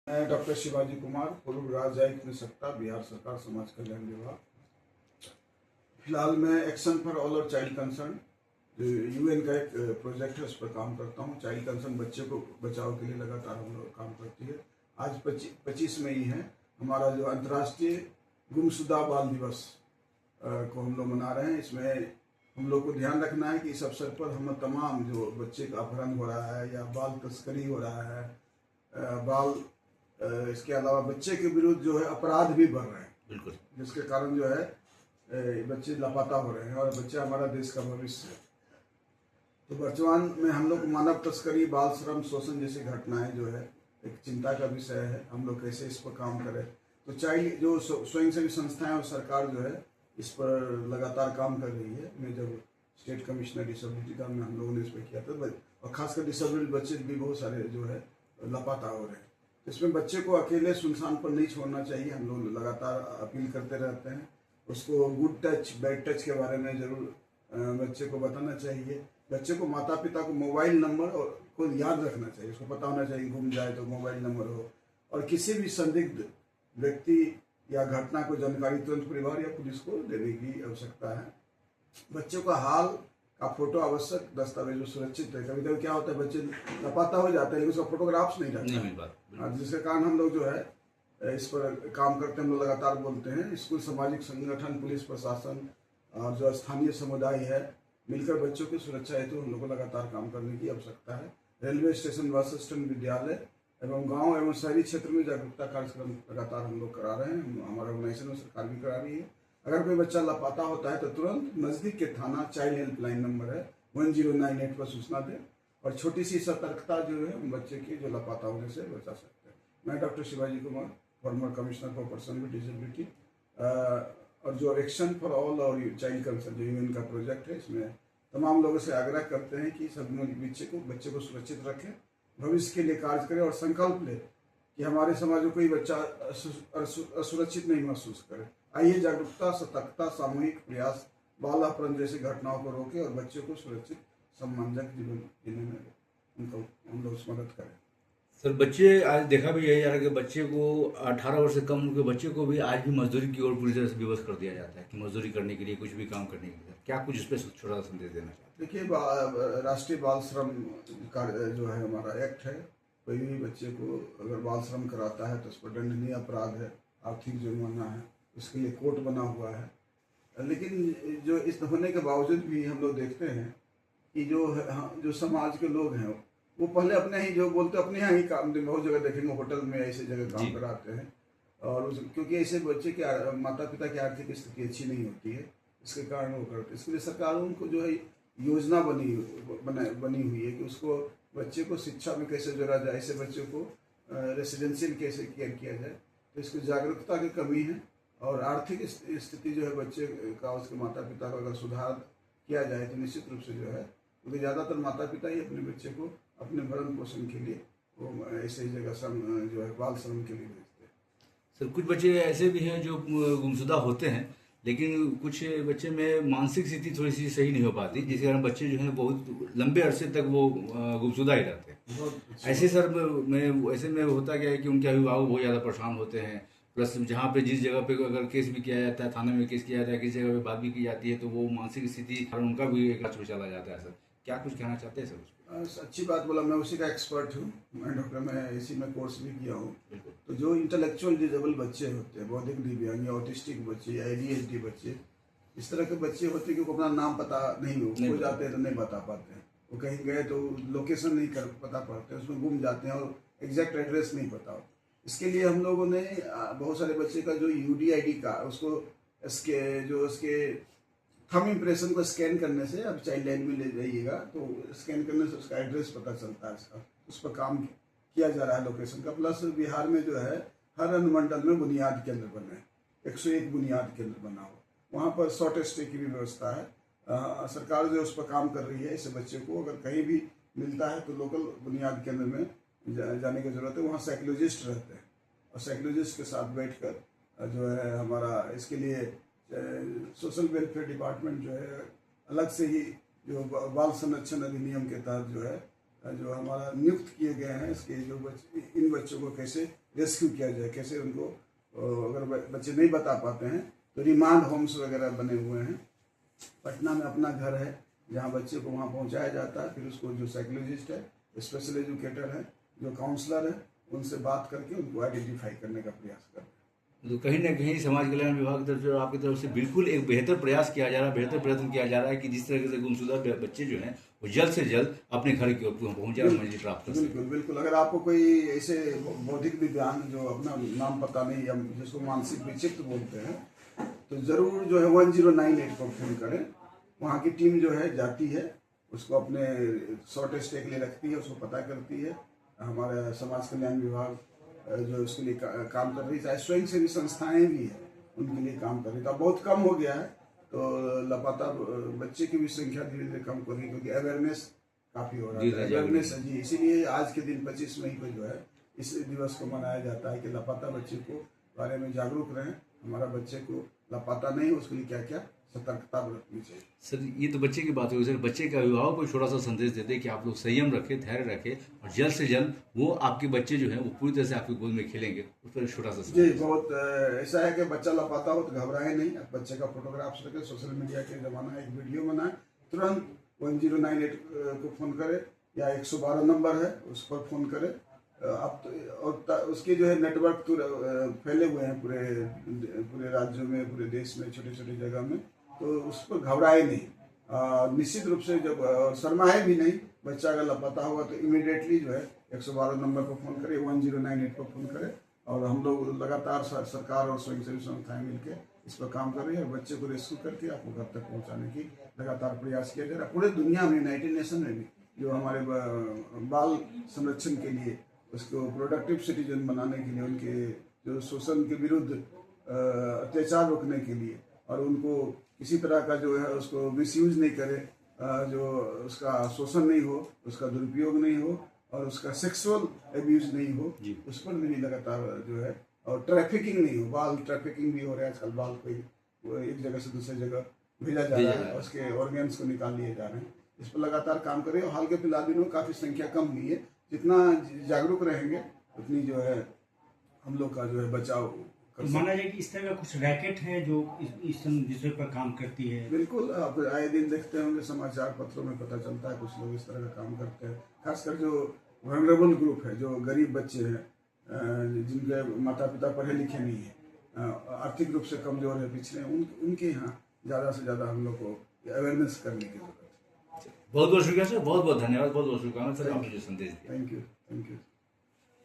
मैं डॉक्टर शिवाजी कुमार, पूर्व राज्य आयुक्त निसक्ता, बिहार सरकार, समाज कल्याण विभाग। फिलहाल मैं एक्शन फॉर ऑल और चाइल्ड कंसर्न, जो यूएन का एक प्रोजेक्ट है, उस पर काम करता हूँ। चाइल्ड कंसर्न बच्चे को बचाव के लिए लगातार हम लोग काम करती है। आज 25 मई है, हमारा जो अंतर्राष्ट्रीय गुमशुदा बाल दिवस को हम लोग मना रहे हैं। इसमें हम लोग को ध्यान रखना है कि इस अवसर पर हम तमाम जो बच्चे का अपहरण हो रहा है या बाल तस्करी हो रहा है, इसके अलावा बच्चे के विरुद्ध जो है अपराध भी बढ़ रहे हैं, बिल्कुल, जिसके कारण जो है बच्चे लापता हो रहे हैं और बच्चे हमारा देश का भविष्य है। तो वर्तमान में हम लोग मानव तस्करी, बाल श्रम, शोषण जैसी घटनाएं जो है एक चिंता का विषय है। हम लोग कैसे इस पर काम करें। तो चाइल्ड जो स्वयंसेवी संस्थाएं और सरकार जो है इस पर लगातार काम कर रही है। मैं जब स्टेट कमिश्नर डिसेबिलिटी का हम लोगों ने इस पर किया था, और खासकर डिसेबल्ड बच्चे भी बहुत सारे जो है लापता हो रहे हैं। इसमें बच्चे को अकेले सुनसान पर नहीं छोड़ना चाहिए। हम लोग लगातार अपील करते रहते हैं। उसको गुड टच, बैड टच के बारे में जरूर बच्चे को बताना चाहिए। बच्चे को माता पिता को मोबाइल नंबर को याद रखना चाहिए। उसको पता होना चाहिए, गुम जाए तो मोबाइल नंबर हो, और किसी भी संदिग्ध व्यक्ति या घटना को जानकारी तुरंत परिवार या पुलिस को देने की आवश्यकता है। बच्चों का हाल का फोटो आवश्यक दस्तावेज सुरक्षित है। कभी कभी क्या होता है, बच्चे लापता हो जाते हैं लेकिन उसका फोटोग्राफ्स नहीं रहता, जिसके कारण हम लोग जो है इस पर काम करते हैं। हम लोग लगातार बोलते हैं, स्कूल, सामाजिक संगठन, पुलिस प्रशासन और जो स्थानीय समुदाय है मिलकर बच्चों की सुरक्षा हेतु हम लोग को लगातार काम करने की आवश्यकता है। रेलवे स्टेशन, बस स्टैंड, विद्यालय एवं गांव एवं शहरी क्षेत्र में जागरूकता कार्यक्रम लगातार हम लोग करा रहे हैं। हमारा ऑर्गेनाइजेशन और सरकार भी करा रही है। अगर कोई बच्चा लापता होता है तो तुरंत नज़दीक के थाना चाइल्ड हेल्पलाइन नंबर है 1098 पर सूचना दें, और छोटी सी सतर्कता जो है बच्चे की जो लापता होने से बचा सकते हैं। मैं doctor Shivaji Kumar, farmer commissioner for person with disability, और जो एक्शन फॉर ऑल और चाइल्ड कंसर्न जो यूएन का प्रोजेक्ट है, इसमें तमाम लोगों से आग्रह करते हैं कि सब बच्चे को सुरक्षित रखें, भविष्य के लिए कार्य करें और संकल्प लें कि हमारे समाज में कोई बच्चा असुरक्षित नहीं महसूस करे। आइए जागरूकता, सतर्कता, सामूहिक प्रयास बाल अपहरण जैसी घटनाओं को रोकें और बच्चों को सुरक्षित सम्मानजनक जीवन जीने में उनको हम लोग मदद करें। सर, बच्चे आज देखा भी यही जा रहा है कि बच्चे को 18 वर्ष से कम उम्र के बच्चे को भी आज भी मजदूरी की ओर पूरी तरह से विवश कर दिया जाता है कि मजदूरी करने के लिए, कुछ भी काम करने के लिए। क्या कुछ इस पर छोटा सा संदेश देना चाहते देखिए, राष्ट्रीय बाल श्रम का जो है हमारा एक्ट है। कोई भी बच्चे को अगर बाल श्रम कराता है तो उस पर दंडनीय अपराध है, आर्थिक जुर्माना है, उसके लिए कोर्ट बना हुआ है। लेकिन जो इस होने के बावजूद भी हम लोग देखते हैं कि जो समाज के लोग हैं वो पहले अपने ही जो बोलते अपने यहाँ ही काम, बहुत जगह देखेंगे होटल में ऐसी जगह काम कराते हैं, और क्योंकि ऐसे बच्चे के माता पिता की आर्थिक स्थिति अच्छी नहीं होती है, इसके कारण वो करते हैं। इसके लिए सरकार उनको जो है योजना बनी हुई है कि उसको बच्चे को शिक्षा में कैसे जोड़ा जाए, ऐसे बच्चों को रेसिडेंशियल कैसे केयर किया जाए। तो इसकी जागरूकता की कमी है, और आर्थिक स्थिति जो है बच्चे का, उसके माता पिता का अगर सुधार किया जाए तो निश्चित रूप से जो है, क्योंकि ज़्यादातर माता पिता ही अपने बच्चे को अपने भरण पोषण के लिए वो ऐसे ही जगह जो है बाल श्रम के लिए भेजते हैं। सर, कुछ बच्चे ऐसे भी हैं जो गुमशुदा होते हैं, लेकिन कुछ बच्चे में मानसिक स्थिति थोड़ी सी सही नहीं हो पाती, जिसके कारण बच्चे जो हैं बहुत लंबे अरसे तक वो गुमशुदा ही रहते हैं। ऐसे सर ऐसे में होता क्या है कि उनके अभिभावक बहुत ज़्यादा परेशान होते हैं। प्लस जहाँ पे जिस जगह पे अगर केस भी किया जाता है, थाने में केस किया जाता है, किसी जगह पे बात भी की जाती है, तो वो मानसिक स्थिति और उनका भी एक में चला जाता है। सर, क्या कुछ कहना चाहते हैं सर? अच्छी बात बोला, मैं उसी का एक्सपर्ट हूँ। मैं डॉक्टर, मैं इसी में कोर्स भी किया हूँ। तो जो इंटेलेक्चुअल डिजेबल बच्चे होते हैं, बौद्धिक दिव्यांग या ऑटिस्टिक बच्चे या ADHD बच्चे, इस तरह के बच्चे होते हैं कि अपना नाम पता नहीं हो जाते हैं तो नहीं बता पाते हैं। वो कहीं गए तो लोकेशन नहीं कर पता पाते, उसमें गुम जाते हैं और एग्जैक्ट एड्रेस नहीं पता होता। इसके लिए हम लोगों ने बहुत सारे बच्चे का जो UDID का, उसको उसके थंब इम्प्रेशन को स्कैन करने से, अब चाइल्ड लाइन में ले जाइएगा तो स्कैन करने से उसका एड्रेस पता चलता है। इसका उस पर काम किया जा रहा है लोकेशन का। प्लस बिहार में जो है हर अनुमंडल में बुनियाद केंद्र बने, 101 बुनियाद केंद्र बना हो, वहाँ पर शॉर्ट स्टे की भी व्यवस्था है। सरकार जो उस पर काम कर रही है। ऐसे बच्चे को अगर कहीं भी मिलता है तो लोकल बुनियाद केंद्र में जाने की जरूरत है। वहाँ साइकोलॉजिस्ट रहते हैं, और साइकोलॉजिस्ट के साथ बैठकर जो है हमारा इसके लिए सोशल वेलफेयर डिपार्टमेंट जो है अलग से ही जो बाल संरक्षण अधिनियम के तहत जो है जो हमारा नियुक्त किए गए हैं, इसके जो इन बच्चों को कैसे रेस्क्यू किया जाए, कैसे उनको अगर बच्चे नहीं बता पाते हैं तो रिमांड होम्स वगैरह बने हुए हैं। पटना में अपना घर है जहाँ बच्चे को वहाँ पहुँचाया जाता है, फिर उसको जो साइकोलॉजिस्ट है, स्पेशल एजुकेटर है, जो काउंसलर है, उनसे बात करके उनको आइडेंटिफाई करने का प्रयास करते हैं। तो कहीं ना कहीं समाज कल्याण विभाग की तरफ से और आपकी तरफ से बिल्कुल एक बेहतर प्रयास किया जा रहा है, बेहतर प्रयत्न किया जा रहा है कि जिस तरह से गुमशुदा बच्चे जो हैं वो जल्द से जल्द अपने घर की ओर पहुँचे और मंजिल प्राप्त कर सकें। बिल्कुल बिल्कुल। अगर आपको कोई ऐसे बौद्धिक दिव्यांग जो अपना नाम पता नहीं या जिसको मानसिक विक्षिप्त बोलते हैं, तो ज़रूर जो है 1098 को फोन करें। वहाँ की टीम जो है जाती है, उसको अपने शॉर्ट स्टे के लिए रखती है, उसको पता करती है। हमारा समाज कल्याण विभाग जो इसके लिए काम कर रही है, चाहे स्वयं सेवी संस्थाएं भी हैं उनके लिए काम कर रही है। तो बहुत कम हो गया है, तो लापता बच्चे की भी संख्या धीरे धीरे कम कर रही है, क्योंकि अवेयरनेस काफ़ी हो रहा है। अवेयरनेस है जी, इसीलिए आज के दिन 25 मई को जो है इस दिवस को मनाया जाता है कि लापता बच्चे को बारे में जागरूक रहें। हमारा बच्चे को लापता नहीं, उसके लिए क्या क्या सतर्कता बरतनी चाहिए। सर ये तो बच्चे की बात हुई सर, बच्चे के अभिभावक को छोटा सा संदेश देते हैं कि आप लोग संयम रखें, धैर्य रखें और जल्द से जल्द वो आपके बच्चे जो हैं वो पूरी तरह से आपकी गोद में खेलेंगे, उस पर छोटा सा जी। बहुत ऐसा है कि बच्चा लापता हो तो घबराए नहीं, आप बच्चे का फोटोग्राफ्स रखें, सोशल मीडिया के ज़माना है, एक वीडियो बनाए, तुरंत 1098 को फ़ोन करें या 112 नंबर है उस पर फ़ोन करें। अब और उसके जो है नेटवर्क फैले हुए हैं पूरे राज्यों में, पूरे देश में, छोटे छोटे जगह में, तो उस पर घबराए नहीं। निश्चित रूप से जब शर्माए भी नहीं, बच्चा अगर लापता होगा तो इमीडिएटली जो है 112 नंबर पर फ़ोन करें, 1098 पर फ़ोन करें। और हम लोग लगातार सरकार और स्वयंसेवी संस्थाएं मिलकर इस पर काम कर रही है और बच्चे को रेस्क्यू करके आपको घर तक पहुंचाने की लगातार प्रयास किया जा रहा है। पूरे दुनिया में, यूनाइटेड नेशन में भी जो हमारे बाल संरक्षण के लिए, उसको प्रोडक्टिव सिटीजन बनाने के लिए, उनके जो शोषण के विरुद्ध अत्याचार रोकने के लिए, और उनको किसी तरह का जो है उसको मिसयूज नहीं करे, जो उसका शोषण नहीं हो, उसका दुरुपयोग नहीं हो और उसका सेक्सुअल एब्यूज नहीं हो, उस पर भी लगातार जो है, और ट्रैफिकिंग नहीं हो। बाल ट्रैफिकिंग भी हो रहा है आजकल, बाल कोई एक जगह से दूसरी जगह भेजा जा रहा है, उसके ऑर्गेन्स को निकाल लिए जा रहे हैं। इस पर लगातार काम करें और हाल के फिलहाल दिनों में काफ़ी संख्या कम हुई है। जितना जागरूक रहेंगे उतनी जो है हम लोग का जो है बचाव तो माना जाए कि इस तरह का कुछ रैकेट है जो इस विषय पर काम करती है। बिल्कुल, आप आए दिन देखते होंगे समाचार पत्रों में, पता चलता है कुछ लोग इस तरह का काम करते हैं। खासकर जो वल्नरेबल ग्रुप है, जो गरीब बच्चे हैं, जिनके माता पिता पढ़े लिखे नहीं है, आर्थिक रूप से कमजोर है, पिछड़े, उनके यहाँ ज़्यादा से ज़्यादा हम लोग को अवेयरनेस करने की जरूरत है। बहुत बहुत शुक्रिया सर, बहुत बहुत धन्यवाद, बहुत बहुत शुक्रिया सर, आपने जो संदेश दिया। Thank you.